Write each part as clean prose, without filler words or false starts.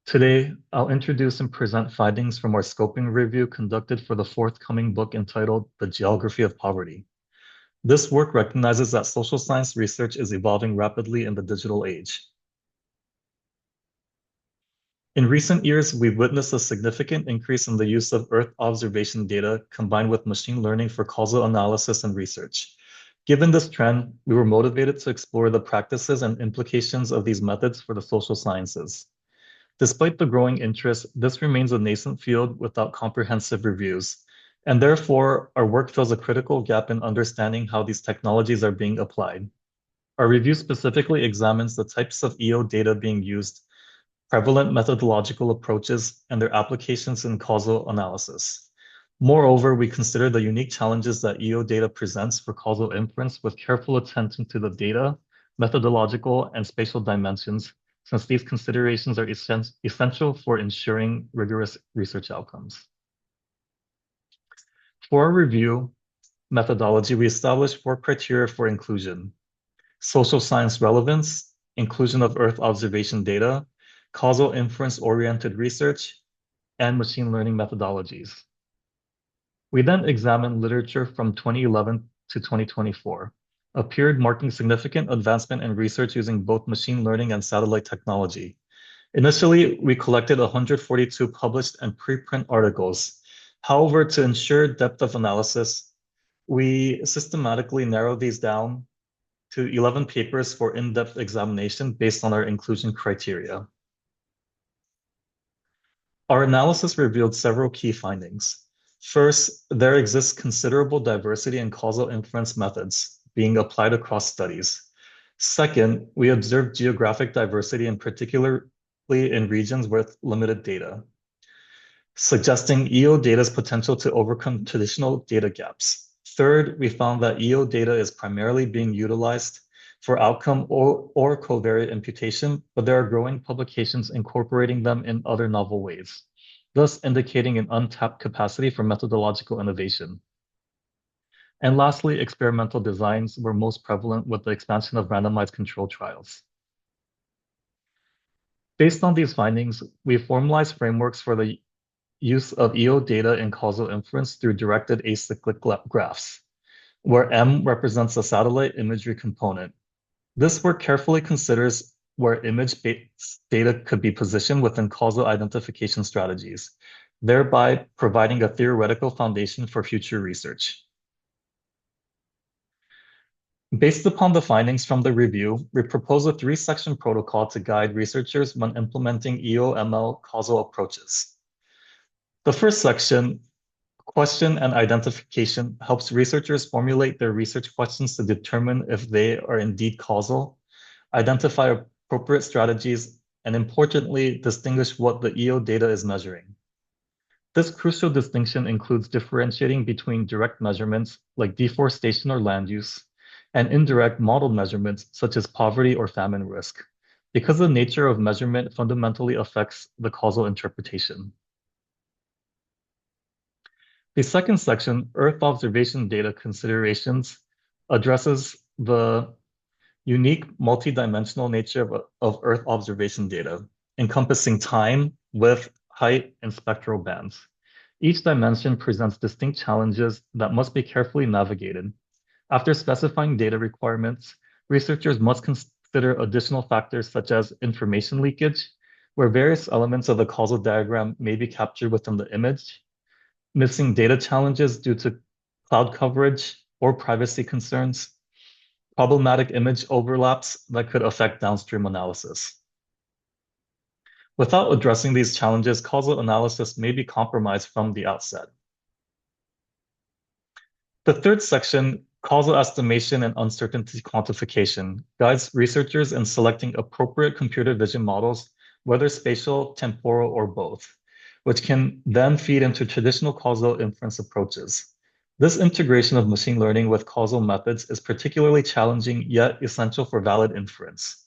Today, I'll introduce and present findings from our scoping review conducted for the forthcoming book entitled The Geography of Poverty. This work recognizes that social science research is evolving rapidly in the digital age. In recent years, we've witnessed a significant increase in the use of Earth observation data combined with machine learning for causal analysis and research. Given this trend, we were motivated to explore the practices and implications of these methods for the social sciences. Despite the growing interest, this remains a nascent field without comprehensive reviews, and therefore our work fills a critical gap in understanding how these technologies are being applied. Our review specifically examines the types of EO data being used, prevalent methodological approaches, and their applications in causal analysis. Moreover, we consider the unique challenges that EO data presents for causal inference with careful attention to the data, methodological, and spatial dimensions, since these considerations are essential for ensuring rigorous research outcomes. For our review methodology, we established 4 criteria for inclusion: social science relevance, inclusion of Earth observation data, causal inference-oriented research, and machine learning methodologies. We then examined literature from 2011 to 2024, a period marking significant advancement in research using both machine learning and satellite technology. Initially, we collected 142 published and preprint articles. However, to ensure depth of analysis, we systematically narrowed these down to 11 papers for in-depth examination based on our inclusion criteria. Our analysis revealed several key findings. First, there exists considerable diversity in causal inference methods being applied across studies. Second, we observed geographic diversity, and particularly in regions with limited data, suggesting EO data's potential to overcome traditional data gaps. Third, we found that EO data is primarily being utilized for outcome or covariate imputation, but there are growing publications incorporating them in other novel ways, thus indicating an untapped capacity for methodological innovation. And lastly, experimental designs were most prevalent with the expansion of randomized control trials. Based on these findings, we formalized frameworks for the use of EO data in causal inference through directed acyclic graphs, where M represents a satellite imagery component. This work carefully considers where image-based data could be positioned within causal identification strategies, thereby providing a theoretical foundation for future research. Based upon the findings from the review, we propose a 3-section protocol to guide researchers when implementing EO-ML causal approaches. The first section, question and identification, helps researchers formulate their research questions to determine if they are indeed causal, identify appropriate strategies, and importantly, distinguish what the EO data is measuring. This crucial distinction includes differentiating between direct measurements like deforestation or land use, and indirect modeled measurements such as poverty or famine risk, because the nature of measurement fundamentally affects the causal interpretation. The second section, Earth observation data considerations, addresses the unique multidimensional nature of Earth observation data, encompassing time, width, height, and spectral bands. Each dimension presents distinct challenges that must be carefully navigated. After specifying data requirements, researchers must consider additional factors such as information leakage, where various elements of the causal diagram may be captured within the image, missing data challenges due to cloud coverage or privacy concerns, problematic image overlaps that could affect downstream analysis. Without addressing these challenges, causal analysis may be compromised from the outset. The third section, causal estimation and uncertainty quantification, guides researchers in selecting appropriate computer vision models, whether spatial, temporal, or both, which can then feed into traditional causal inference approaches. This integration of machine learning with causal methods is particularly challenging, yet essential for valid inference.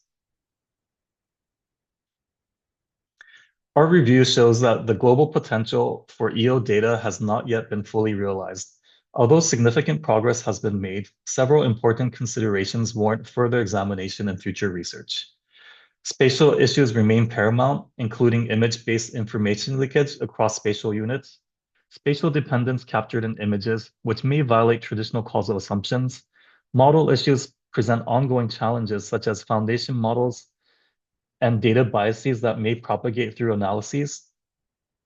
Our review shows that the global potential for EO data has not yet been fully realized. Although significant progress has been made, several important considerations warrant further examination and future research. Spatial issues remain paramount, including image-based information leakage across spatial units, spatial dependence captured in images, which may violate traditional causal assumptions. Model issues present ongoing challenges such as foundation models and data biases that may propagate through analyses,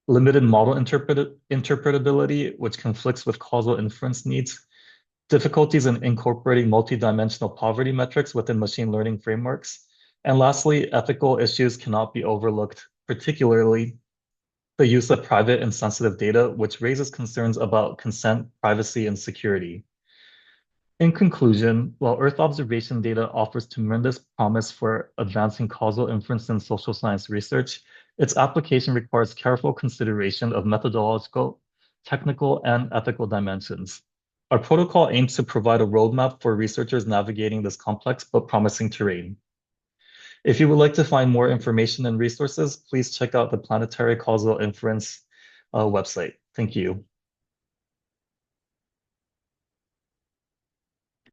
limited model interpretability, which conflicts with causal inference needs, difficulties in incorporating multidimensional poverty metrics within machine learning frameworks, and lastly, ethical issues cannot be overlooked, particularly the use of private and sensitive data, which raises concerns about consent, privacy, and security. In conclusion, while Earth observation data offers tremendous promise for advancing causal inference in social science research, its application requires careful consideration of methodological, technical, and ethical dimensions. Our protocol aims to provide a roadmap for researchers navigating this complex but promising terrain. If you would like to find more information and resources, please check out the Planetary Causal Inference website. Thank you.